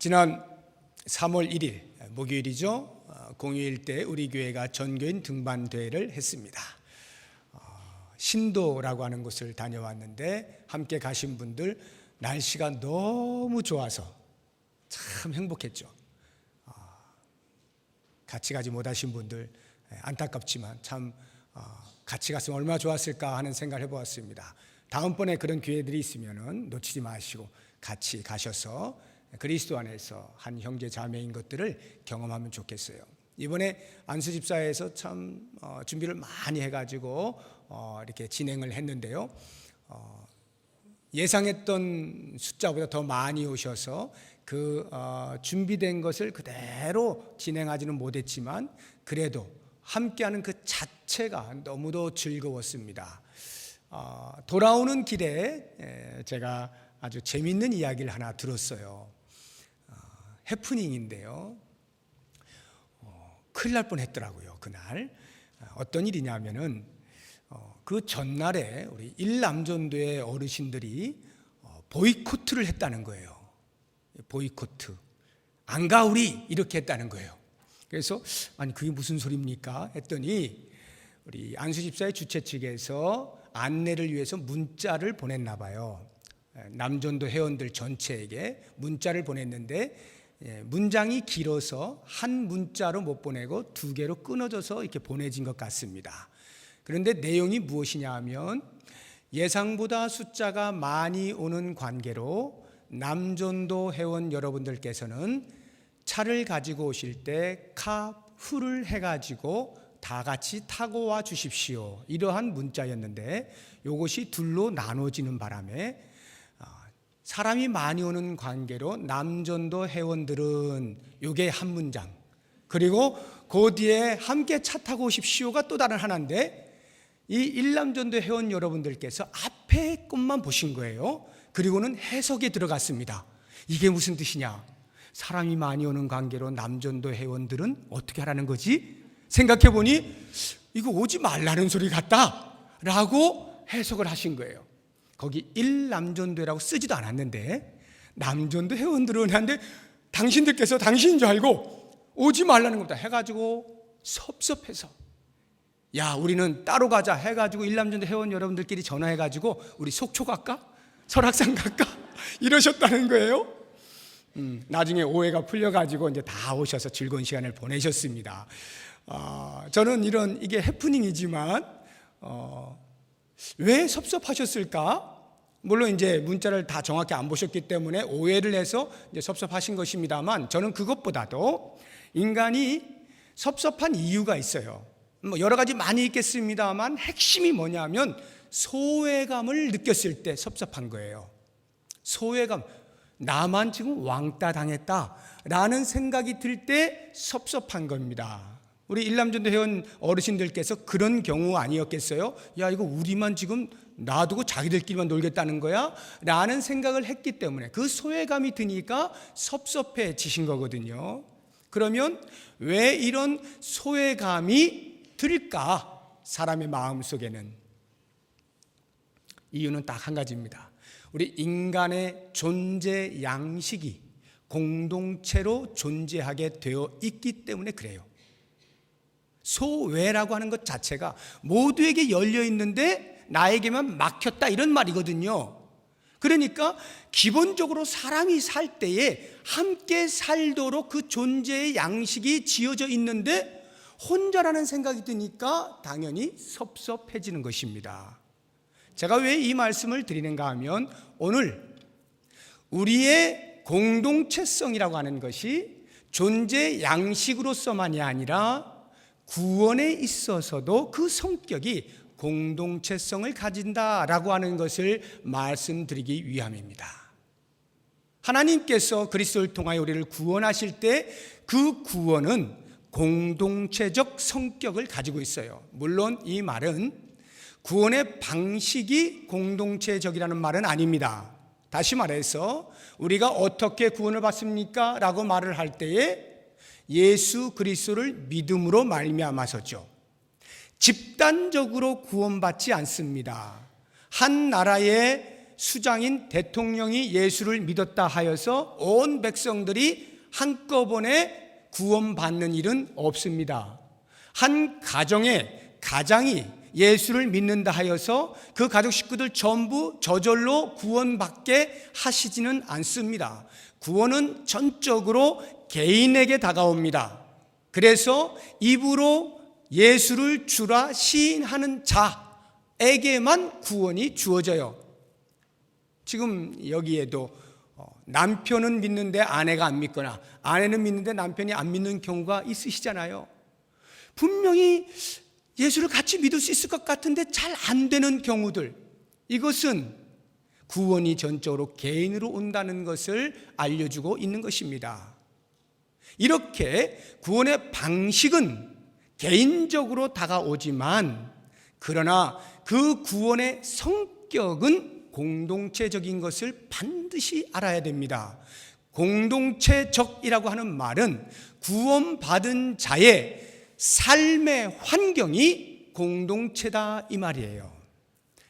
지난 3월 1일 목요일이죠. 공휴일 때 우리 교회가 전교인 등반대회를 했습니다. 신도라고 하는 곳을 다녀왔는데 함께 가신 분들 날씨가 너무 좋아서 참 행복했죠. 같이 가지 못하신 분들 안타깝지만 참 같이 갔으면 얼마나 좋았을까 하는 생각을 해보았습니다. 다음번에 그런 기회들이 있으면 놓치지 마시고 같이 가셔서 그리스도 안에서 한 형제 자매인 것들을 경험하면 좋겠어요. 이번에 안수집사에서 참 준비를 많이 해가지고 이렇게 진행을 했는데요. 예상했던 숫자보다 더 많이 오셔서 그 준비된 것을 그대로 진행하지는 못했지만 그래도 함께하는 그 자체가 너무도 즐거웠습니다. 돌아오는 길에 제가 아주 재밌는 이야기를 하나 들었어요. 해프닝인데요. 큰일 날 뻔했더라고요. 그날 어떤 일이냐면은 그 전날에 우리 일남전도의 어르신들이 보이콧을 했다는 거예요. 보이콧, 안 가 우리 이렇게 했다는 거예요. 그래서 아니 그게 무슨 소리입니까? 했더니 우리 안수집사의 주최 측에서 안내를 위해서 문자를 보냈나 봐요. 남전도 회원들 전체에게 문자를 보냈는데 문장이 길어서 한 문자로 못 보내고 두 개로 끊어져서 이렇게 보내진 것 같습니다. 그런데 내용이 무엇이냐 하면 예상보다 숫자가 많이 오는 관계로 남전도 회원 여러분들께서는 차를 가지고 오실 때 카풀을 해가지고 다 같이 타고 와 주십시오. 이러한 문자였는데 이것이 둘로 나눠지는 바람에 사람이 많이 오는 관계로 남전도 회원들은 요게 한 문장, 그리고 그 뒤에 함께 차 타고 오십시오가 또 다른 하나인데 이 일남전도 회원 여러분들께서 앞에 것만 보신 거예요. 그리고는 해석에 들어갔습니다. 이게 무슨 뜻이냐? 사람이 많이 오는 관계로 남전도 회원들은 어떻게 하라는 거지? 생각해 보니 이거 오지 말라는 소리 같다 라고 해석을 하신 거예요. 거기 일남전도라고 쓰지도 않았는데 남전도 회원들은 하는데 당신들께서 당신인 줄 알고 오지 말라는 겁니다 해가지고 섭섭해서 야 우리는 따로 가자 해가지고 일남전도 회원 여러분들끼리 전화해가지고 우리 속초 갈까? 설악산 갈까? 이러셨다는 거예요. 나중에 오해가 풀려가지고 이제 다 오셔서 즐거운 시간을 보내셨습니다. 저는 이게 해프닝이지만 왜 섭섭하셨을까? 물론 이제 문자를 다 정확히 안 보셨기 때문에 오해를 해서 이제 섭섭하신 것입니다만 저는 그것보다도 인간이 섭섭한 이유가 있어요. 뭐 여러 가지 많이 있겠습니다만 핵심이 뭐냐면 소외감을 느꼈을 때 섭섭한 거예요. 소외감, 나만 지금 왕따 당했다라는 생각이 들 때 섭섭한 겁니다. 우리 일남전도 회원 어르신들께서 그런 경우 아니었겠어요? 야 이거 우리만 지금 놔두고 자기들끼리만 놀겠다는 거야? 라는 생각을 했기 때문에 그 소외감이 드니까 섭섭해지신 거거든요. 그러면 왜 이런 소외감이 들까? 사람의 마음속에는 이유는 딱 한 가지입니다. 우리 인간의 존재 양식이 공동체로 존재하게 되어 있기 때문에 그래요. 소외라고 하는 것 자체가 모두에게 열려 있는데 나에게만 막혔다 이런 말이거든요. 그러니까 기본적으로 사람이 살 때에 함께 살도록 그 존재의 양식이 지어져 있는데 혼자라는 생각이 드니까 당연히 섭섭해지는 것입니다. 제가 왜 이 말씀을 드리는가 하면 오늘 우리의 공동체성이라고 하는 것이 존재 양식으로서만이 아니라 구원에 있어서도 그 성격이 공동체성을 가진다라고 하는 것을 말씀드리기 위함입니다. 하나님께서 그리스도를 통하여 우리를 구원하실 때 그 구원은 공동체적 성격을 가지고 있어요. 물론 이 말은 구원의 방식이 공동체적이라는 말은 아닙니다. 다시 말해서 우리가 어떻게 구원을 받습니까? 라고 말을 할 때에 예수 그리스도를 믿음으로 말미암아서죠. 집단적으로 구원받지 않습니다. 한 나라의 수장인 대통령이 예수를 믿었다 하여서 온 백성들이 한꺼번에 구원받는 일은 없습니다. 한 가정의 가장이 예수를 믿는다 하여서 그 가족 식구들 전부 저절로 구원받게 하시지는 않습니다. 구원은 전적으로 개인에게 다가옵니다. 그래서 입으로 예수를 주라 시인하는 자에게만 구원이 주어져요. 지금 여기에도 남편은 믿는데 아내가 안 믿거나 아내는 믿는데 남편이 안 믿는 경우가 있으시잖아요. 분명히 예수를 같이 믿을 수 있을 것 같은데 잘 안 되는 경우들, 이것은 구원이 전적으로 개인으로 온다는 것을 알려주고 있는 것입니다. 이렇게 구원의 방식은 개인적으로 다가오지만 그러나 그 구원의 성격은 공동체적인 것을 반드시 알아야 됩니다. 공동체적이라고 하는 말은 구원받은 자의 삶의 환경이 공동체다 이 말이에요.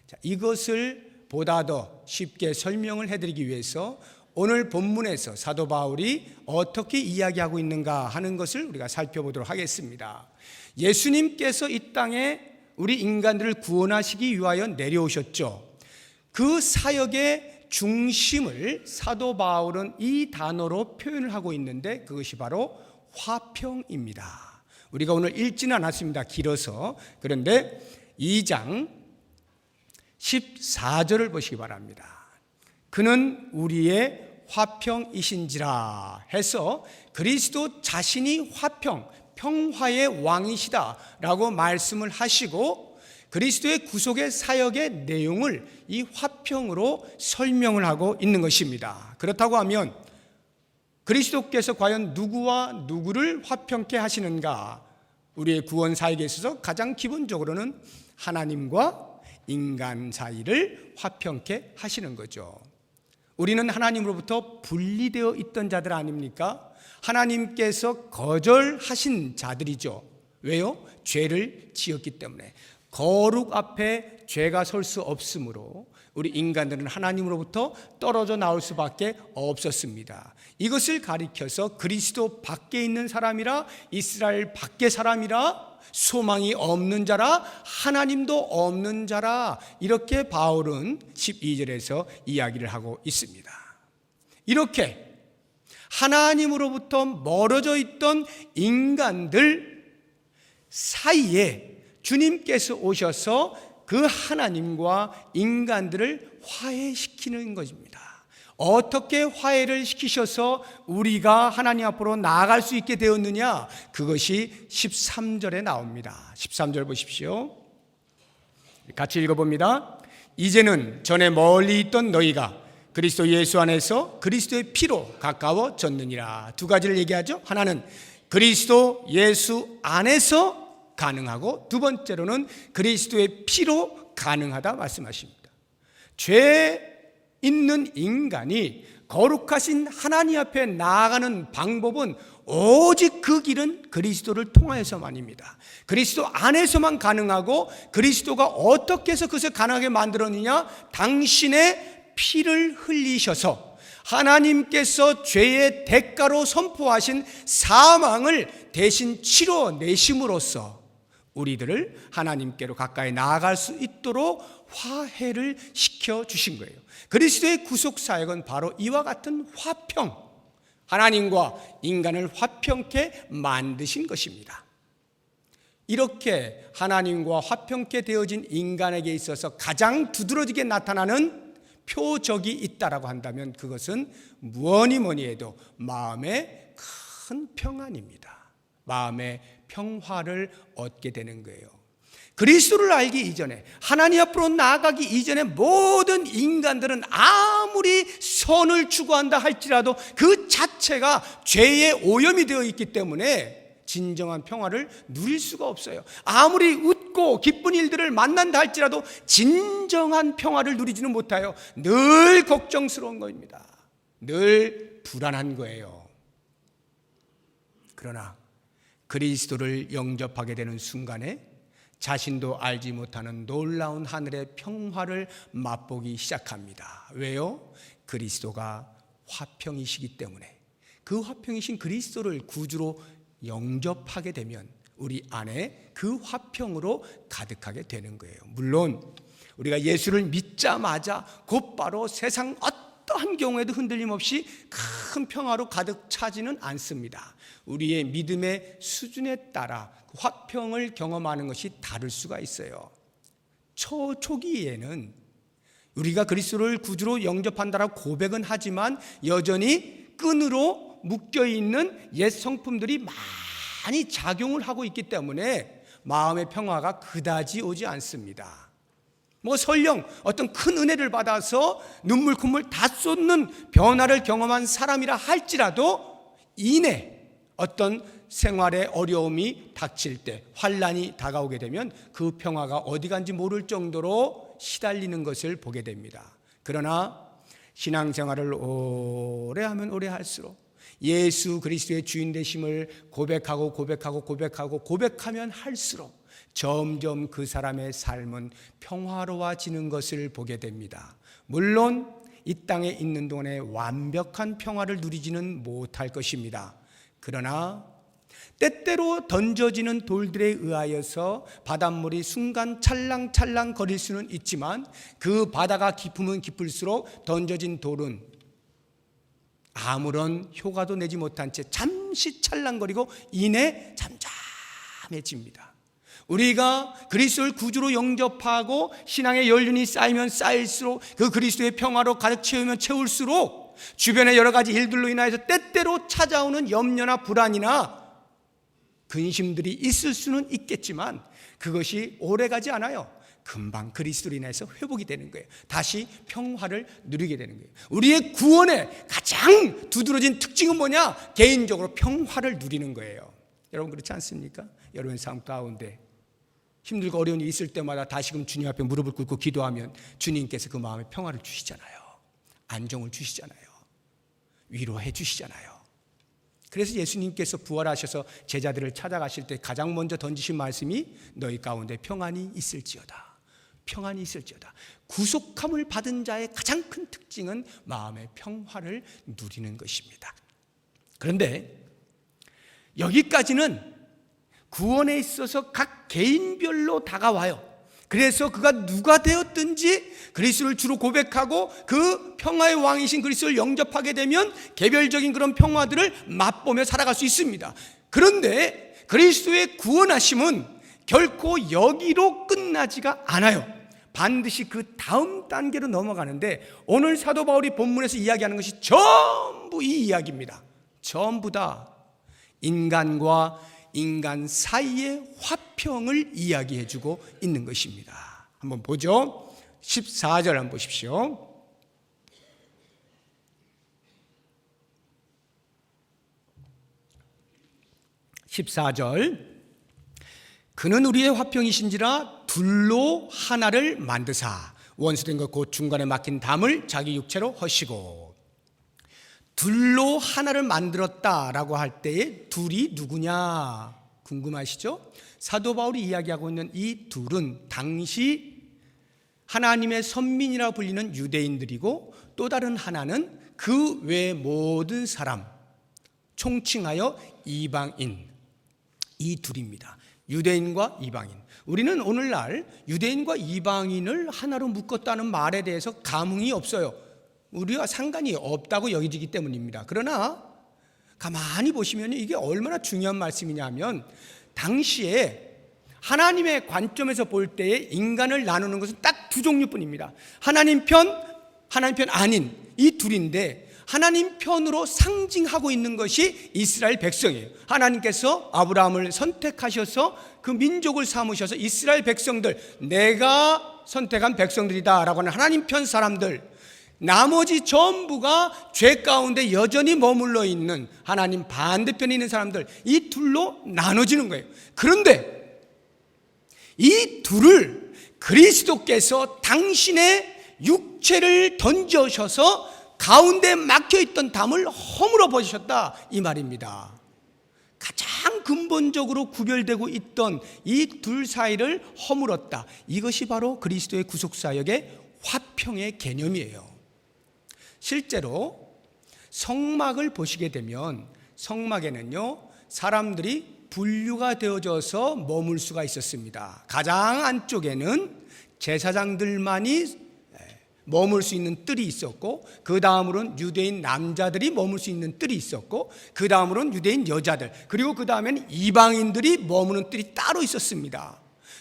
자, 이것을 보다 더 쉽게 설명을 해드리기 위해서 오늘 본문에서 사도 바울이 어떻게 이야기하고 있는가 하는 것을 우리가 살펴보도록 하겠습니다. 예수님께서 이 땅에 우리 인간들을 구원하시기 위하여 내려오셨죠. 그 사역의 중심을 사도 바울은 이 단어로 표현을 하고 있는데 그것이 바로 화평입니다. 우리가 오늘 읽지는 않았습니다. 길어서. 그런데 2장 14절을 보시기 바랍니다. 그는 우리의 화평이신지라 해서 그리스도 자신이 화평, 평화의 왕이시다 라고 말씀을 하시고 그리스도의 구속의 사역의 내용을 이 화평으로 설명을 하고 있는 것입니다. 그렇다고 하면 그리스도께서 과연 누구와 누구를 화평케 하시는가? 우리의 구원 사역에 있어서 가장 기본적으로는 하나님과 인간 사이를 화평케 하시는 거죠. 우리는 하나님으로부터 분리되어 있던 자들 아닙니까? 하나님께서 거절하신 자들이죠. 왜요? 죄를 지었기 때문에. 거룩 앞에 죄가 설 수 없으므로 우리 인간들은 하나님으로부터 떨어져 나올 수밖에 없었습니다. 이것을 가리켜서 그리스도 밖에 있는 사람이라, 이스라엘 밖의 사람이라, 소망이 없는 자라, 하나님도 없는 자라, 이렇게 바울은 12절에서 이야기를 하고 있습니다. 이렇게 하나님으로부터 멀어져 있던 인간들 사이에 주님께서 오셔서 그 하나님과 인간들을 화해시키는 것입니다. 어떻게 화해를 시키셔서 우리가 하나님 앞으로 나아갈 수 있게 되었느냐? 그것이 13절에 나옵니다. 13절 보십시오. 같이 읽어봅니다. 이제는 전에 멀리 있던 너희가 그리스도 예수 안에서 그리스도의 피로 가까워졌느니라. 두 가지를 얘기하죠. 하나는 그리스도 예수 안에서 가능하고 두 번째로는 그리스도의 피로 가능하다 말씀하십니다. 죄 있는 인간이 거룩하신 하나님 앞에 나아가는 방법은 오직 그 길은 그리스도를 통하여서만입니다. 그리스도 안에서만 가능하고 그리스도가 어떻게 해서 그것을 가능하게 만들었느냐? 당신의 피를 흘리셔서 하나님께서 죄의 대가로 선포하신 사망을 대신 치러내심으로써 우리들을 하나님께로 가까이 나아갈 수 있도록 화해를 시켜주신 거예요. 그리스도의 구속사역은 바로 이와 같은 화평, 하나님과 인간을 화평케 만드신 것입니다. 이렇게 하나님과 화평케 되어진 인간에게 있어서 가장 두드러지게 나타나는 표적이 있다라고 한다면 그것은 뭐니 해도 마음의 큰 평안입니다. 마음의 평화를 얻게 되는 거예요. 그리스도를 알기 이전에, 하나님 앞으로 나아가기 이전에 모든 인간들은 아무리 선을 추구한다 할지라도 그 자체가 죄의 오염이 되어 있기 때문에 진정한 평화를 누릴 수가 없어요. 아무리 웃고 기쁜 일들을 만난다 할지라도 진정한 평화를 누리지는 못해요. 늘 걱정스러운 겁니다. 늘 불안한 거예요. 그러나 그리스도를 영접하게 되는 순간에 자신도 알지 못하는 놀라운 하늘의 평화를 맛보기 시작합니다. 왜요? 그리스도가 화평이시기 때문에. 그 화평이신 그리스도를 구주로 영접하게 되면 우리 안에 그 화평으로 가득하게 되는 거예요. 물론 우리가 예수를 믿자마자 곧바로 세상 어떠한 경우에도 흔들림 없이 큰 평화로 가득 차지는 않습니다. 우리의 믿음의 수준에 따라 화평을 경험하는 것이 다를 수가 있어요. 초기에는 우리가 그리스도를 구주로 영접한다라고 고백은 하지만 여전히 끈으로 묶여있는 옛 성품들이 많이 작용을 하고 있기 때문에 마음의 평화가 그다지 오지 않습니다. 설령 어떤 큰 은혜를 받아서 눈물 콧물 다 쏟는 변화를 경험한 사람이라 할지라도 이내 어떤 생활의 어려움이 닥칠 때, 환난이 다가오게 되면 그 평화가 어디 간지 모를 정도로 시달리는 것을 보게 됩니다. 그러나 신앙생활을 오래 하면 오래 할수록 예수 그리스도의 주인 되심을 고백하면 할수록 점점 그 사람의 삶은 평화로워지는 것을 보게 됩니다. 물론 이 땅에 있는 동안에 완벽한 평화를 누리지는 못할 것입니다. 그러나 때때로 던져지는 돌들에 의하여서 바닷물이 순간 찰랑찰랑 거릴 수는 있지만 그 바다가 깊으면 깊을수록 던져진 돌은 아무런 효과도 내지 못한 채 잠시 찰랑거리고 이내 잠잠해집니다. 우리가 그리스도를 구주로 영접하고 신앙의 연륜이 쌓이면 쌓일수록 그 그리스도의 평화로 가득 채우면 채울수록 주변의 여러 가지 일들로 인하여서 때때로 찾아오는 염려나 불안이나 근심들이 있을 수는 있겠지만 그것이 오래가지 않아요. 금방 그리스도로 인해서 회복이 되는 거예요. 다시 평화를 누리게 되는 거예요. 우리의 구원의 가장 두드러진 특징은 뭐냐? 개인적으로 평화를 누리는 거예요. 여러분 그렇지 않습니까? 여러분의 삶 가운데 힘들고 어려운 일이 있을 때마다 다시금 주님 앞에 무릎을 꿇고 기도하면 주님께서 그 마음에 평화를 주시잖아요. 안정을 주시잖아요. 위로해 주시잖아요. 그래서 예수님께서 부활하셔서 제자들을 찾아가실 때 가장 먼저 던지신 말씀이 너희 가운데 평안이 있을지어다. 평안이 있을지어다. 구속함을 받은 자의 가장 큰 특징은 마음의 평화를 누리는 것입니다. 그런데 여기까지는 구원에 있어서 각 개인별로 다가와요. 그래서 그가 누가 되었든지 그리스도를 주로 고백하고 그 평화의 왕이신 그리스도를 영접하게 되면 개별적인 그런 평화들을 맛보며 살아갈 수 있습니다. 그런데 그리스도의 구원하심은 결코 여기로 끝나지가 않아요. 반드시 그 다음 단계로 넘어가는데 오늘 사도 바울이 본문에서 이야기하는 것이 전부 이 이야기입니다. 전부 다 인간과 인간 사이의 화평을 이야기해주고 있는 것입니다. 한번 보죠. 14절 한번 보십시오. 14절 그는 우리의 화평이신지라 둘로 하나를 만드사 원수된 것 곧 중간에 막힌 담을 자기 육체로 허시고. 둘로 하나를 만들었다라고 할 때에 둘이 누구냐 궁금하시죠? 사도 바울이 이야기하고 있는 이 둘은 당시 하나님의 선민이라 불리는 유대인들이고 또 다른 하나는 그 외 모든 사람 총칭하여 이방인, 이 둘입니다. 유대인과 이방인. 우리는 오늘날 유대인과 이방인을 하나로 묶었다는 말에 대해서 감흥이 없어요. 우리와 상관이 없다고 여기지기 때문입니다. 그러나 가만히 보시면 이게 얼마나 중요한 말씀이냐면 당시에 하나님의 관점에서 볼 때에 인간을 나누는 것은 딱 두 종류뿐입니다. 하나님 편 아닌 이 둘인데 하나님 편으로 상징하고 있는 것이 이스라엘 백성이에요. 하나님께서 아브라함을 선택하셔서 그 민족을 삼으셔서 이스라엘 백성들, 내가 선택한 백성들이다 라고 하는 하나님 편 사람들, 나머지 전부가 죄 가운데 여전히 머물러 있는 하나님 반대편에 있는 사람들, 이 둘로 나눠지는 거예요. 그런데 이 둘을 그리스도께서 당신의 육체를 던져셔서 가운데 막혀있던 담을 허물어 버리셨다 이 말입니다. 가장 가장 근본적으로 구별되고 있던 이 둘 사이를 허물었다. 이것이 바로 그리스도의 구속사역의 화평의 개념이에요. 실제로 성막을 보시게 되면 성막에는요, 사람들이 분류가 되어져서 머물 수가 있었습니다. 가장 안쪽에는 제사장들만이 머물 수 있는 뜰이 있었고, 그 다음으로는 유대인 남자들이 머물 수 있는 뜰이 있었고, 그 다음으로는 유대인 여자들, 그리고 그 다음에는 이방인들이 머무는 뜰이 따로 있었습니다.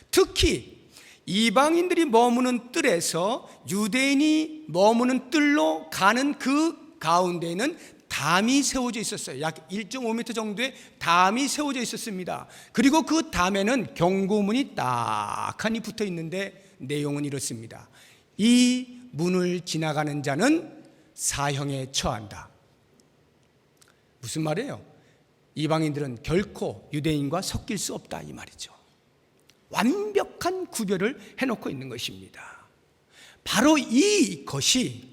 특히 이방인들이 머무는 뜰에서 유대인이 머무는 뜰로 가는 그 가운데에는 담이 세워져 있었어요. 약 1.5m 정도의 담이 세워져 있었습니다. 그리고 그 담에는 경고문이 딱하니 붙어 있는데 내용은 이렇습니다. 이 문을 지나가는 자는 사형에 처한다. 무슨 말이에요? 이방인들은 결코 유대인과 섞일 수 없다, 이 말이죠. 완벽한 구별을 해놓고 있는 것입니다. 바로 이것이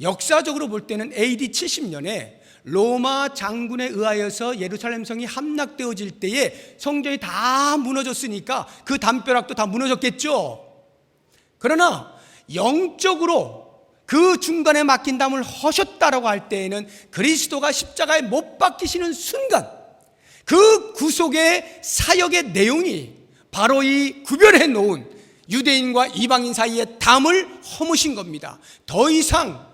역사적으로 볼 때는 AD 70년에 로마 장군에 의하여서 예루살렘 성이 함락되어질 때에 성전이 다 무너졌으니까 그 담벼락도 다 무너졌겠죠. 그러나 영적으로 그 중간에 막힌 담을 허셨다라고 할 때에는 그리스도가 십자가에 못 박히시는 순간 그 구속의 사역의 내용이 바로 이 구별해 놓은 유대인과 이방인 사이의 담을 허무신 겁니다. 더 이상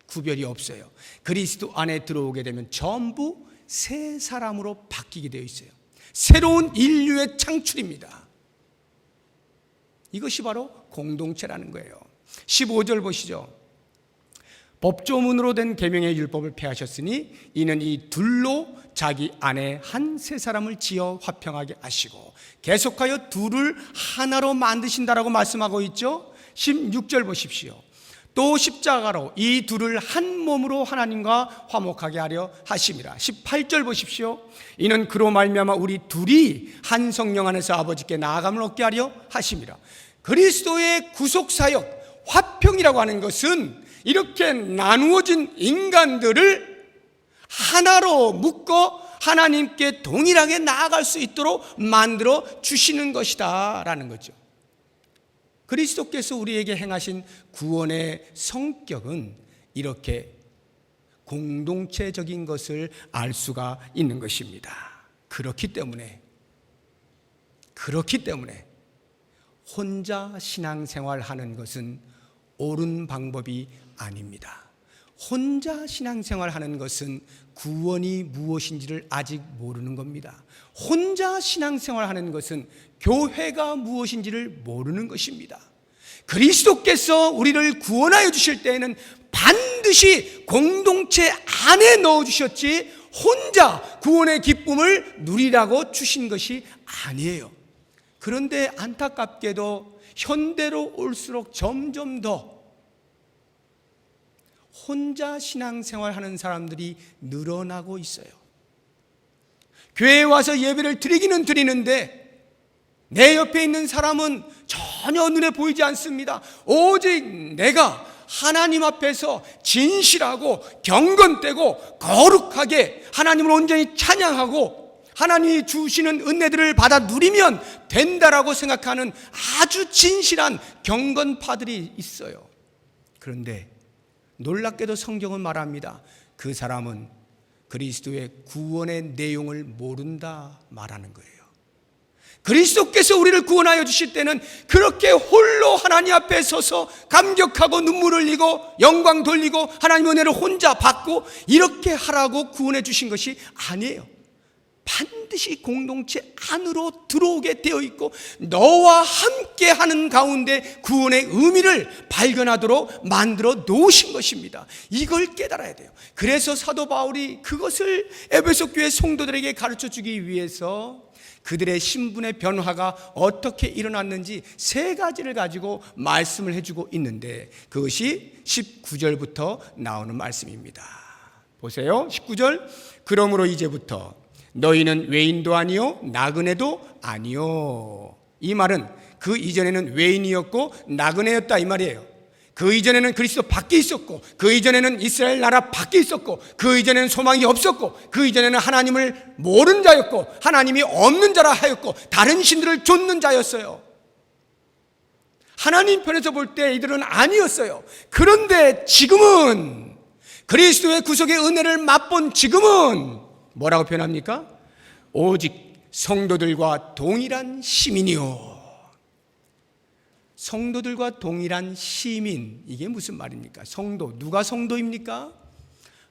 구별이 없어요. 그리스도 안에 들어오게 되면 전부 새 사람으로 바뀌게 되어 있어요. 새로운 인류의 창출입니다. 이것이 바로 공동체라는 거예요. 15절 보시죠. 법조문으로 된 계명의 율법을 폐하셨으니 이는 이 둘로 자기 안에 한 세 사람을 지어 화평하게 하시고 계속하여 둘을 하나로 만드신다라고 말씀하고 있죠. 16절 보십시오. 또 십자가로 이 둘을 한 몸으로 하나님과 화목하게 하려 하심이라. 18절 보십시오. 이는 그로 말미암아 우리 둘이 한 성령 안에서 아버지께 나아감을 얻게 하려 하심이라. 그리스도의 구속사역 화평이라고 하는 것은 이렇게 나누어진 인간들을 하나로 묶어 하나님께 동일하게 나아갈 수 있도록 만들어 주시는 것이다 라는 거죠. 그리스도께서 우리에게 행하신 구원의 성격은 이렇게 공동체적인 것을 알 수가 있는 것입니다. 그렇기 때문에 혼자 신앙생활하는 것은 옳은 방법이 아닙니다. 혼자 신앙생활하는 것은 구원이 무엇인지를 아직 모르는 겁니다. 혼자 신앙생활하는 것은 교회가 무엇인지를 모르는 것입니다. 그리스도께서 우리를 구원하여 주실 때에는 반드시 공동체 안에 넣어주셨지 혼자 구원의 기쁨을 누리라고 주신 것이 아니에요. 그런데 안타깝게도 현대로 올수록 점점 더 혼자 신앙생활하는 사람들이 늘어나고 있어요. 교회에 와서 예배를 드리기는 드리는데 내 옆에 있는 사람은 전혀 눈에 보이지 않습니다. 오직 내가 하나님 앞에서 진실하고 경건되고 거룩하게 하나님을 온전히 찬양하고 하나님이 주시는 은혜들을 받아 누리면 된다라고 생각하는 아주 진실한 경건파들이 있어요. 그런데 놀랍게도 성경은 말합니다. 그 사람은 그리스도의 구원의 내용을 모른다 말하는 거예요. 그리스도께서 우리를 구원하여 주실 때는 그렇게 홀로 하나님 앞에 서서 감격하고 눈물 흘리고 영광 돌리고 하나님의 은혜를 혼자 받고 이렇게 하라고 구원해 주신 것이 아니에요. 반드시 공동체 안으로 들어오게 되어 있고 너와 함께 하는 가운데 구원의 의미를 발견하도록 만들어 놓으신 것입니다. 이걸 깨달아야 돼요. 그래서 사도 바울이 그것을 에베소 교회 성도들에게 가르쳐 주기 위해서 그들의 신분의 변화가 어떻게 일어났는지 세 가지를 가지고 말씀을 해주고 있는데 그것이 19절부터 나오는 말씀입니다. 보세요. 19절. 그러므로 이제부터 너희는 외인도 아니요 나그네도 아니요. 이 말은 그 이전에는 외인이었고 나그네였다 이 말이에요. 그 이전에는 그리스도 밖에 있었고, 그 이전에는 이스라엘 나라 밖에 있었고, 그 이전에는 소망이 없었고, 그 이전에는 하나님을 모르는 자였고, 하나님이 없는 자라 하였고, 다른 신들을 좇는 자였어요. 하나님 편에서 볼 때 이들은 아니었어요. 그런데 지금은, 그리스도의 구속의 은혜를 맛본 지금은 뭐라고 표현합니까? 오직 성도들과 동일한 시민이요. 성도들과 동일한 시민, 이게 무슨 말입니까? 성도, 누가 성도입니까?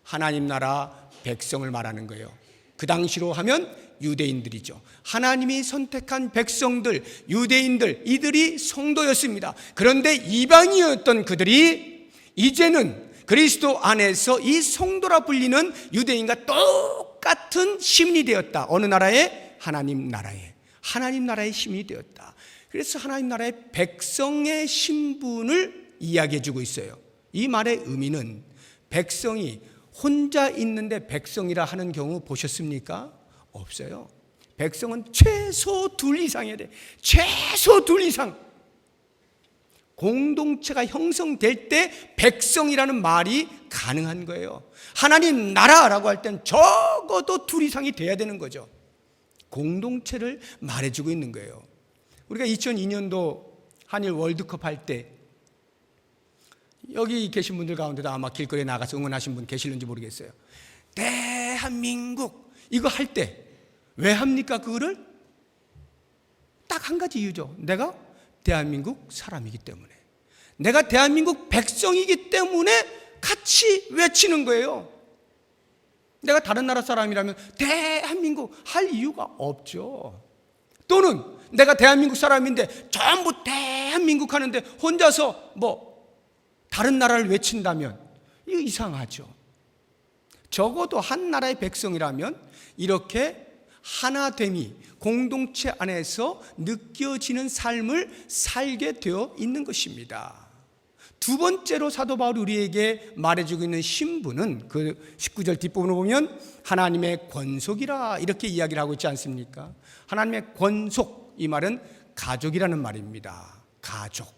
하나님 나라 백성을 말하는 거예요. 그 당시로 하면 유대인들이죠. 하나님이 선택한 백성들, 유대인들, 이들이 성도였습니다. 그런데 이방인이었던 그들이 이제는 그리스도 안에서 이 성도라 불리는 유대인과 똑같은 시민이 되었다. 어느 나라에? 하나님 나라에. 하나님 나라의 시민이 되었다. 그래서 하나님 나라의 백성의 신분을 이야기해 주고 있어요. 이 말의 의미는 백성이 혼자 있는데 백성이라 하는 경우 보셨습니까? 없어요. 백성은 최소 둘 이상이어야 돼. 최소 둘 이상. 공동체가 형성될 때 백성이라는 말이 가능한 거예요. 하나님 나라라고 할 땐 적어도 둘 이상이 돼야 되는 거죠. 공동체를 말해주고 있는 거예요. 우리가 2002년도 한일 월드컵 할 때 여기 계신 분들 가운데도 아마 길거리에 나가서 응원하신 분 계실는지 모르겠어요. 대한민국 이거 할 때 왜 합니까? 그거를 딱 한 가지 이유죠. 내가 대한민국 사람이기 때문에, 내가 대한민국 백성이기 때문에 같이 외치는 거예요. 내가 다른 나라 사람이라면 대한민국 할 이유가 없죠. 또는 내가 대한민국 사람인데 전부 대한민국 하는데 혼자서 다른 나라를 외친다면 이거 이상하죠. 적어도 한 나라의 백성이라면 이렇게 하나됨이 공동체 안에서 느껴지는 삶을 살게 되어 있는 것입니다. 두 번째로 사도 바울이 우리에게 말해주고 있는 신분은 그 19절 뒷부분을 보면 하나님의 권속이라 이렇게 이야기를 하고 있지 않습니까? 하나님의 권속, 이 말은 가족이라는 말입니다. 가족.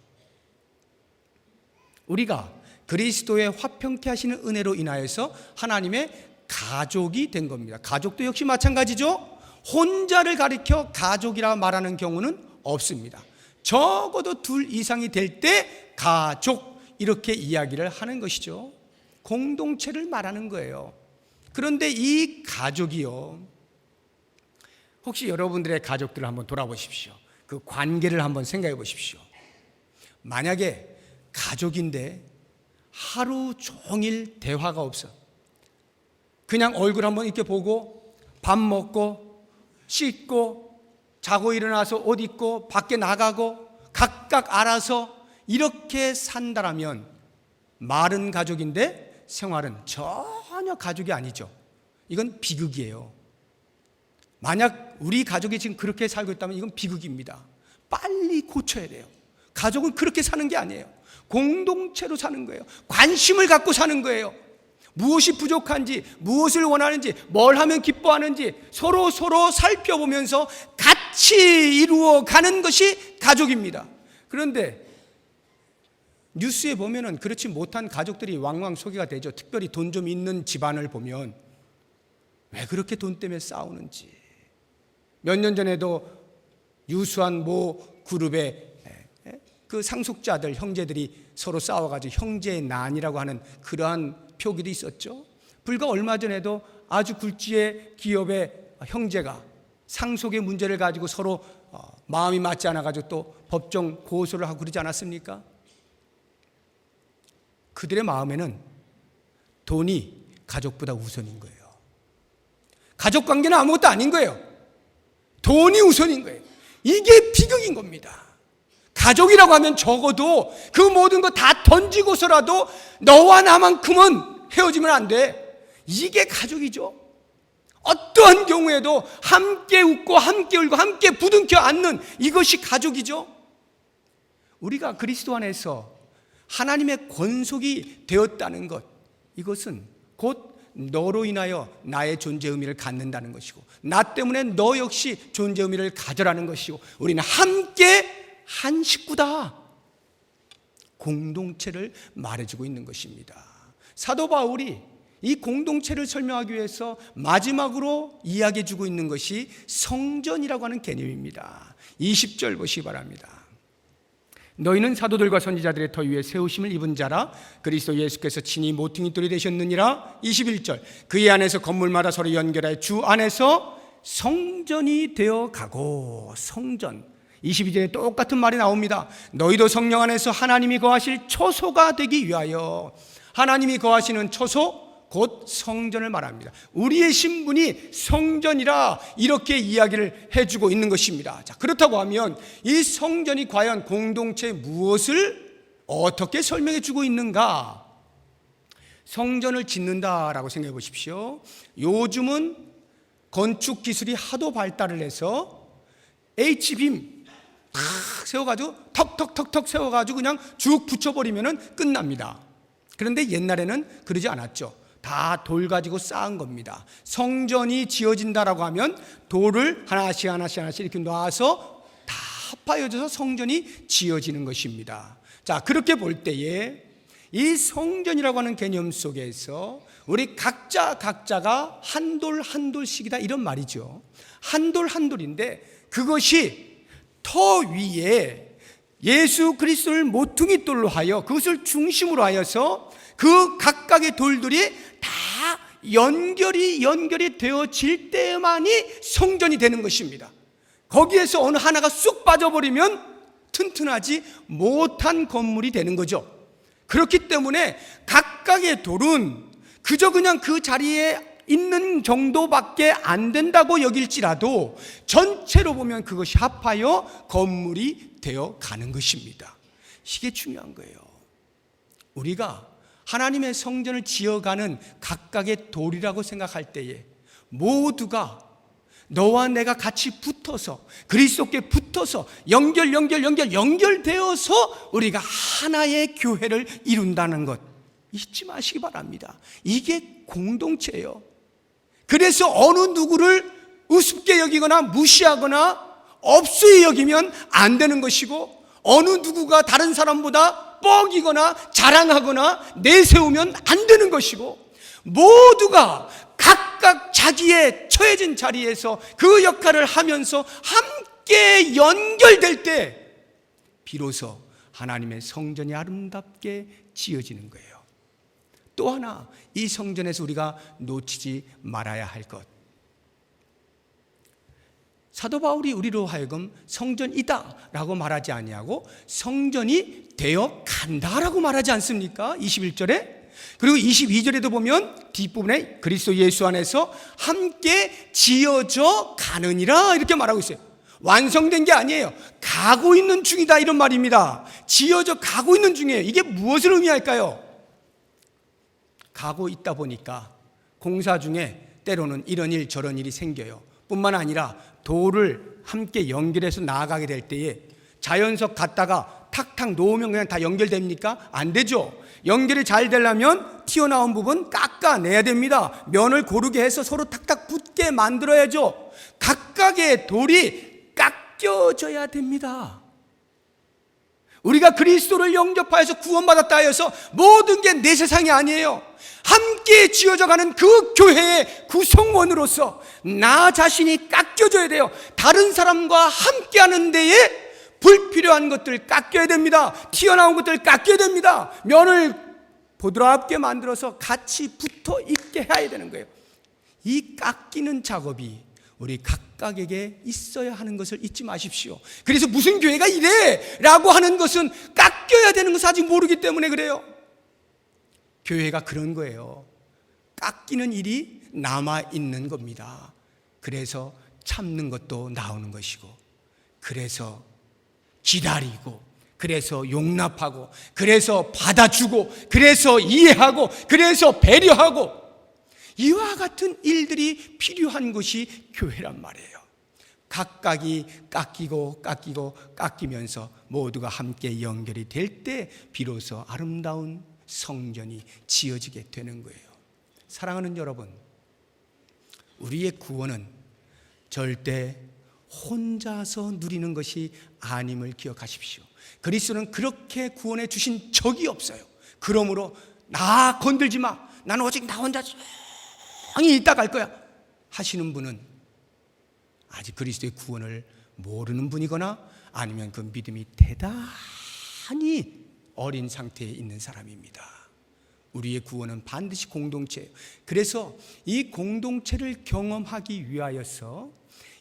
우리가 그리스도의 화평케 하시는 은혜로 인하여서 하나님의 가족이 된 겁니다. 가족도 역시 마찬가지죠. 혼자를 가리켜 가족이라 말하는 경우는 없습니다. 적어도 둘 이상이 될 때 가족, 이렇게 이야기를 하는 것이죠. 공동체를 말하는 거예요. 그런데 이 가족이요, 혹시 여러분들의 가족들을 한번 돌아보십시오. 그 관계를 한번 생각해 보십시오. 만약에 가족인데 하루 종일 대화가 없어. 그냥 얼굴 한번 이렇게 보고 밥 먹고 씻고 자고 일어나서 옷 입고 밖에 나가고 각각 알아서 이렇게 산다라면 말은 가족인데 생활은 전혀 가족이 아니죠. 이건 비극이에요. 만약 우리 가족이 지금 그렇게 살고 있다면 이건 비극입니다. 빨리 고쳐야 돼요. 가족은 그렇게 사는 게 아니에요. 공동체로 사는 거예요. 관심을 갖고 사는 거예요. 무엇이 부족한지, 무엇을 원하는지, 뭘 하면 기뻐하는지 서로 살펴보면서 같이 이루어가는 것이 가족입니다. 그런데 뉴스에 보면은 그렇지 못한 가족들이 왕왕 소개가 되죠. 특별히 돈 좀 있는 집안을 보면 왜 그렇게 돈 때문에 싸우는지. 몇 년 전에도 유수한 모 그룹의 그 상속자들, 형제들이 서로 싸워가지고 형제의 난이라고 하는 그러한 표기도 있었죠. 불과 얼마 전에도 아주 굴지의 기업의 형제가 상속의 문제를 가지고 서로 마음이 맞지 않아가지고 또 법정 고소를 하고 그러지 않았습니까? 그들의 마음에는 돈이 가족보다 우선인 거예요. 가족 관계는 아무것도 아닌 거예요. 돈이 우선인 거예요. 이게 비극인 겁니다. 가족이라고 하면 적어도 그 모든 거 다 던지고서라도 너와 나만큼은 헤어지면 안 돼. 이게 가족이죠. 어떠한 경우에도 함께 웃고 함께 울고 함께 부둥켜 안는 이것이 가족이죠. 우리가 그리스도 안에서 하나님의 권속이 되었다는 것, 이것은 곧 너로 인하여 나의 존재 의미를 갖는다는 것이고, 나 때문에 너 역시 존재 의미를 가져라는 것이고, 우리는 함께 한 식구다. 공동체를 말해주고 있는 것입니다. 사도 바울이 이 공동체를 설명하기 위해서 마지막으로 이야기해주고 있는 것이 성전이라고 하는 개념입니다. 20절 보시기 바랍니다. 너희는 사도들과 선지자들의 터 위에 세우심을 입은 자라. 그리스도 예수께서 친히 모퉁이 돌이 되셨느니라. 21절 그의 안에서 건물마다 서로 연결하여 주 안에서 성전이 되어 가고. 성전. 22절에 똑같은 말이 나옵니다. 너희도 성령 안에서 하나님이 거하실 초소가 되기 위하여. 하나님이 거하시는 초소 곧 성전을 말합니다. 우리의 신분이 성전이라 이렇게 이야기를 해주고 있는 것입니다. 자, 그렇다고 하면 이 성전이 과연 공동체에 무엇을 어떻게 설명해 주고 있는가? 성전을 짓는다라고 생각해 보십시오. 요즘은 건축 기술이 하도 발달을 해서 H빔 탁 세워가지고 턱턱턱턱 세워가지고 그냥 쭉 붙여버리면 끝납니다. 그런데 옛날에는 그러지 않았죠. 다 돌 가지고 쌓은 겁니다. 성전이 지어진다라고 하면 돌을 하나씩 이렇게 놔서 다 합하여져서 성전이 지어지는 것입니다. 자, 그렇게 볼 때에 이 성전이라고 하는 개념 속에서 우리 각자가 한 돌 한 돌씩이다 이런 말이죠. 한 돌 한 돌인데 그것이 터 위에 예수 그리스도를 모퉁이 돌로 하여 그것을 중심으로 하여서 그 각각의 돌들이 다 연결이 되어질 때만이 성전이 되는 것입니다. 거기에서 어느 하나가 쑥 빠져버리면 튼튼하지 못한 건물이 되는 거죠. 그렇기 때문에 각각의 돌은 그저 그냥 그 자리에 있는 정도밖에 안 된다고 여길지라도 전체로 보면 그것이 합하여 건물이 되어 가는 것입니다. 이게 중요한 거예요. 우리가 하나님의 성전을 지어가는 각각의 돌이라고 생각할 때에 모두가 너와 내가 같이 붙어서 그리스도께 붙어서 연결되어서 우리가 하나의 교회를 이룬다는 것 잊지 마시기 바랍니다. 이게 공동체예요. 그래서 어느 누구를 우습게 여기거나 무시하거나 업소히 여기면 안 되는 것이고 어느 누구가 다른 사람보다 뻑이거나 자랑하거나 내세우면 안 되는 것이고 모두가 각각 자기의 처해진 자리에서 그 역할을 하면서 함께 연결될 때 비로소 하나님의 성전이 아름답게 지어지는 거예요. 또 하나 이 성전에서 우리가 놓치지 말아야 할 것, 사도 바울이 우리로 하여금 성전이다 라고 말하지 아니하고 성전이 되어 간다라고 말하지 않습니까? 21절에. 그리고 22절에도 보면 뒷부분에 그리스도 예수 안에서 함께 지어져 가느니라 이렇게 말하고 있어요. 완성된 게 아니에요. 가고 있는 중이다 이런 말입니다. 지어져 가고 있는 중이에요. 이게 무엇을 의미할까요? 가고 있다 보니까 공사 중에 때로는 이런 일 저런 일이 생겨요. 뿐만 아니라 돌을 함께 연결해서 나아가게 될 때에 자연석 갖다가 탁탁 놓으면 그냥 다 연결됩니까? 안 되죠. 연결이 잘 되려면 튀어나온 부분 깎아내야 됩니다. 면을 고르게 해서 서로 탁탁 붙게 만들어야죠. 각각의 돌이 깎여져야 됩니다. 우리가 그리스도를 영접하여서 구원받았다 하여서 모든 게 내 세상이 아니에요. 함께 지어져가는 그 교회의 구성원으로서 나 자신이 깎여져야 돼요. 다른 사람과 함께하는 데에 불필요한 것들 깎여야 됩니다. 튀어나온 것들 깎여야 됩니다. 면을 부드럽게 만들어서 같이 붙어 있게 해야 되는 거예요. 이 깎이는 작업이 우리 각각에게 있어야 하는 것을 잊지 마십시오. 그래서 무슨 교회가 이래 라고 하는 것은 깎여야 되는 것을 아직 모르기 때문에 그래요. 교회가 그런 거예요. 깎이는 일이 남아있는 겁니다. 그래서 참는 것도 나오는 것이고, 그래서 기다리고, 그래서 용납하고, 그래서 받아주고, 그래서 이해하고, 그래서 배려하고, 이와 같은 일들이 필요한 것이 교회란 말이에요. 각각이 깎이면서 모두가 함께 연결이 될 때 비로소 아름다운 성전이 지어지게 되는 거예요. 사랑하는 여러분, 우리의 구원은 절대 혼자서 누리는 것이 아님을 기억하십시오. 그리스도는 그렇게 구원해 주신 적이 없어요. 그러므로 나 건들지 마, 나는 오직 나 혼자 조용히 있다 갈 거야 하시는 분은 아직 그리스도의 구원을 모르는 분이거나 아니면 그 믿음이 대단히 어린 상태에 있는 사람입니다. 우리의 구원은 반드시 공동체예요. 그래서 이 공동체를 경험하기 위하여서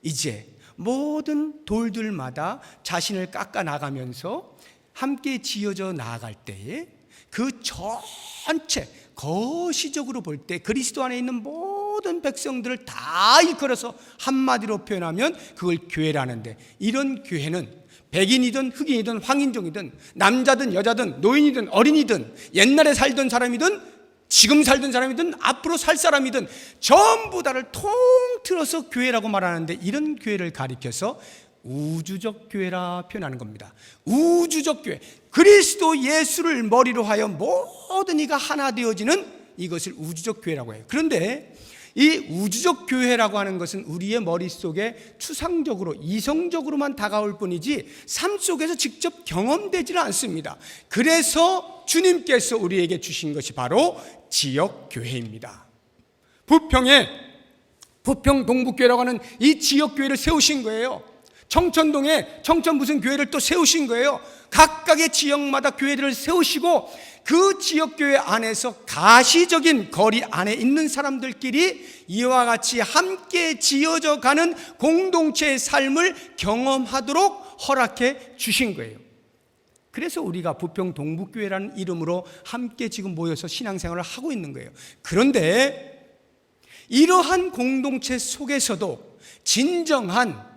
이제 모든 돌들마다 자신을 깎아 나가면서 함께 지어져 나아갈 때에 그 전체 거시적으로 볼 때 그리스도 안에 있는 모든 백성들을 다 일컬어서 한마디로 표현하면 그걸 교회라는데, 이런 교회는 백인이든 흑인이든 황인종이든 남자든 여자든 노인이든 어린이든 옛날에 살던 사람이든 지금 살던 사람이든 앞으로 살 사람이든 전부 다를 통틀어서 교회라고 말하는데, 이런 교회를 가리켜서 우주적 교회라 표현하는 겁니다. 우주적 교회, 그리스도 예수를 머리로 하여 모든 이가 하나 되어지는 이것을 우주적 교회라고 해요. 그런데 이 우주적 교회라고 하는 것은 우리의 머릿속에 추상적으로 이성적으로만 다가올 뿐이지 삶 속에서 직접 경험되지는 않습니다. 그래서 주님께서 우리에게 주신 것이 바로 지역교회입니다. 부평에 부평 동북교회라고 하는 이 지역교회를 세우신 거예요. 청천동에 청천 무슨 교회를 또 세우신 거예요. 각각의 지역마다 교회들을 세우시고 그 지역교회 안에서 가시적인 거리 안에 있는 사람들끼리 이와 같이 함께 지어져 가는 공동체의 삶을 경험하도록 허락해 주신 거예요. 그래서 우리가 부평 동북교회라는 이름으로 함께 지금 모여서 신앙생활을 하고 있는 거예요. 그런데 이러한 공동체 속에서도 진정한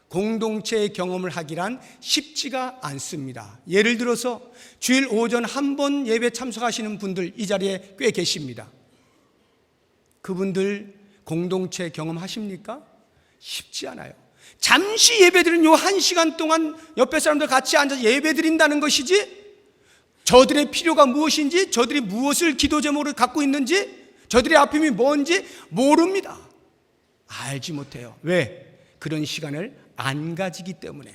공동체의 경험을 하기란 쉽지가 않습니다. 예를 들어서 주일 오전 한 번 예배 참석하시는 분들 이 자리에 꽤 계십니다. 그분들 공동체 경험하십니까? 쉽지 않아요. 잠시 예배드리는 요 1시간 동안 옆에 사람들 같이 앉아서 예배드린다는 것이지, 저들의 필요가 무엇인지, 저들이 무엇을 기도 제목을 갖고 있는지, 저들의 아픔이 뭔지 모릅니다. 알지 못해요. 왜? 그런 시간을 안 가지기 때문에.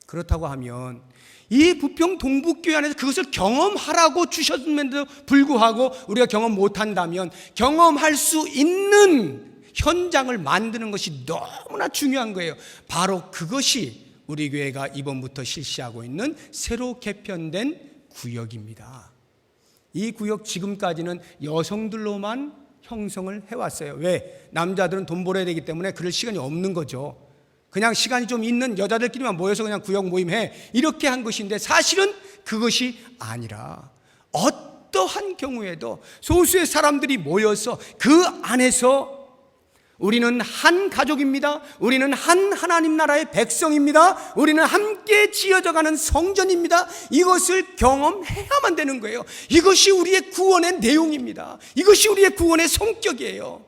그렇다고 하면 이 부평 동북교회 안에서 그것을 경험하라고 주셨음에도 불구하고 우리가 경험 못한다면 경험할 수 있는 현장을 만드는 것이 너무나 중요한 거예요. 바로 그것이 우리 교회가 이번부터 실시하고 있는 새로 개편된 구역입니다. 이 구역 지금까지는 여성들로만 형성을 해왔어요. 왜? 남자들은 돈 벌어야 되기 때문에 그럴 시간이 없는 거죠. 그냥 시간이 좀 있는 여자들끼리만 모여서 그냥 구역 모임해, 이렇게 한 것인데 사실은 그것이 아니라 어떠한 경우에도 소수의 사람들이 모여서 그 안에서 우리는 한 가족입니다. 우리는 한 하나님 나라의 백성입니다. 우리는 함께 지어져가는 성전입니다. 이것을 경험해야만 되는 거예요. 이것이 우리의 구원의 내용입니다. 이것이 우리의 구원의 성격이에요.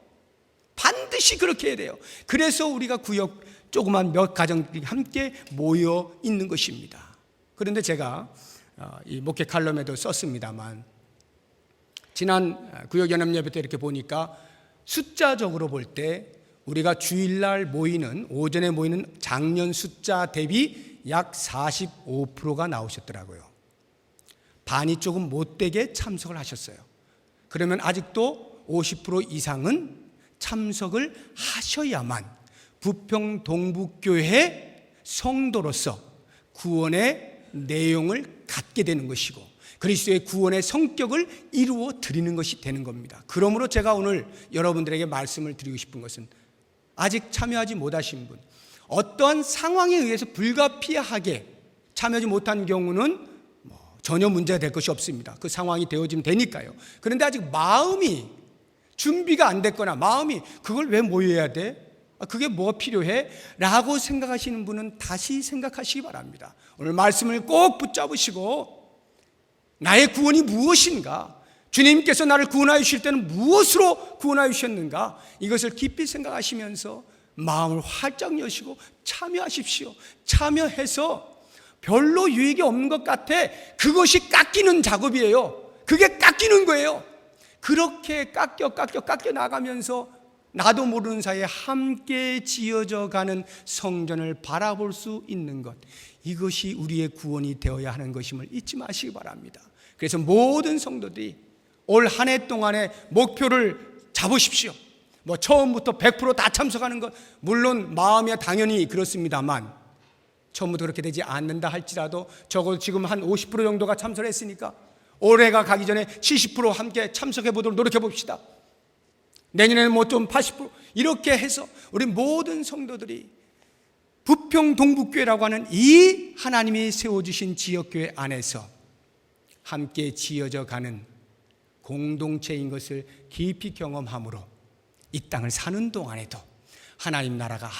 반드시 그렇게 해야 돼요. 그래서 우리가 구역 조그만 몇 가정들이 함께 모여 있는 것입니다. 그런데 제가 이 목회 칼럼에도 썼습니다만, 지난 구역연합예배 때 이렇게 보니까 숫자적으로 볼 때 우리가 주일날 모이는, 오전에 모이는 작년 숫자 대비 약 45%가 나오셨더라고요. 반이 조금 못되게 참석을 하셨어요. 그러면 아직도 50% 이상은 참석을 하셔야만 부평 동북교회 성도로서 구원의 내용을 갖게 되는 것이고 그리스도의 구원의 성격을 이루어 드리는 것이 되는 겁니다. 그러므로 제가 오늘 여러분들에게 말씀을 드리고 싶은 것은, 아직 참여하지 못하신 분, 어떠한 상황에 의해서 불가피하게 참여하지 못한 경우는 전혀 문제가 될 것이 없습니다. 그 상황이 되어지면 되니까요. 그런데 아직 마음이 준비가 안 됐거나 마음이 그걸 왜 모여야 돼? 그게 뭐가 필요해? 라고 생각하시는 분은 다시 생각하시기 바랍니다. 오늘 말씀을 꼭 붙잡으시고 나의 구원이 무엇인가? 주님께서 나를 구원하여 주실 때는 무엇으로 구원하여 주셨는가? 이것을 깊이 생각하시면서 마음을 활짝 여시고 참여하십시오. 참여해서 별로 유익이 없는 것 같아. 그것이 깎이는 작업이에요. 그게 깎이는 거예요. 그렇게 깎여 나가면서 나도 모르는 사이에 함께 지어져 가는 성전을 바라볼 수 있는 것, 이것이 우리의 구원이 되어야 하는 것임을 잊지 마시기 바랍니다. 그래서 모든 성도들이 올 한 해 동안의 목표를 잡으십시오. 처음부터 100% 다 참석하는 것, 물론 마음이야 당연히 그렇습니다만, 처음부터 그렇게 되지 않는다 할지라도 적어도 지금 한 50% 정도가 참석을 했으니까 올해가 가기 전에 70% 함께 참석해 보도록 노력해 봅시다. 내년에는 좀 80% 이렇게 해서 우리 모든 성도들이 부평 동북교회라고 하는 이 하나님이 세워주신 지역교회 안에서 함께 지어져 가는 공동체인 것을 깊이 경험함으로 이 땅을 사는 동안에도 하나님 나라가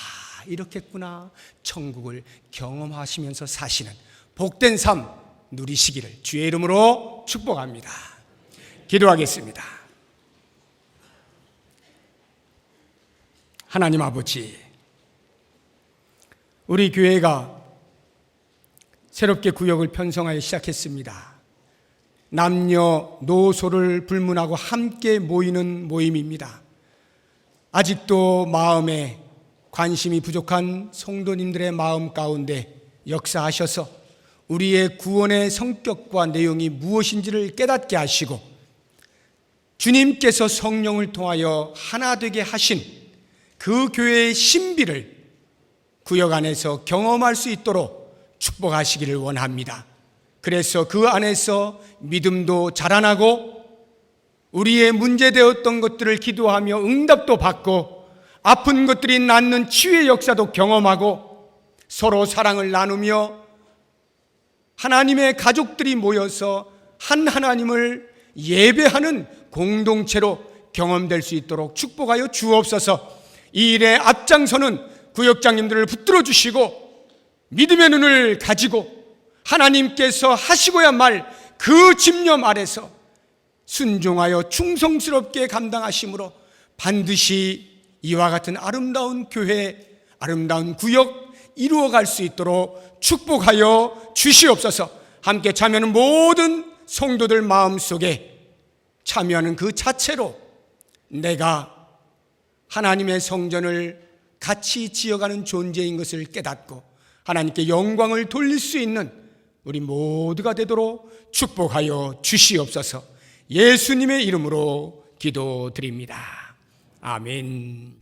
이렇겠구나, 천국을 경험하시면서 사시는 복된 삶 누리시기를 주의 이름으로 축복합니다. 기도하겠습니다. 하나님 아버지, 우리 교회가 새롭게 구역을 편성하여 시작했습니다. 남녀노소를 불문하고 함께 모이는 모임입니다. 아직도 마음에 관심이 부족한 성도님들의 마음 가운데 역사하셔서 우리의 구원의 성격과 내용이 무엇인지를 깨닫게 하시고 주님께서 성령을 통하여 하나 되게 하신 그 교회의 신비를 구역 안에서 경험할 수 있도록 축복하시기를 원합니다. 그래서 그 안에서 믿음도 자라나고 우리의 문제되었던 것들을 기도하며 응답도 받고 아픈 것들이 낫는 치유의 역사도 경험하고 서로 사랑을 나누며 하나님의 가족들이 모여서 한 하나님을 예배하는 공동체로 경험될 수 있도록 축복하여 주옵소서. 이 일에 앞장서는 구역장님들을 붙들어 주시고 믿음의 눈을 가지고 하나님께서 하시고야 말 그 집념 아래서 순종하여 충성스럽게 감당하심으로 반드시 이와 같은 아름다운 교회, 아름다운 구역 이루어갈 수 있도록 축복하여 주시옵소서. 함께 참여하는 모든 성도들 마음속에 참여하는 그 자체로 내가 하나님의 성전을 같이 지어가는 존재인 것을 깨닫고 하나님께 영광을 돌릴 수 있는 우리 모두가 되도록 축복하여 주시옵소서. 예수님의 이름으로 기도드립니다. 아멘.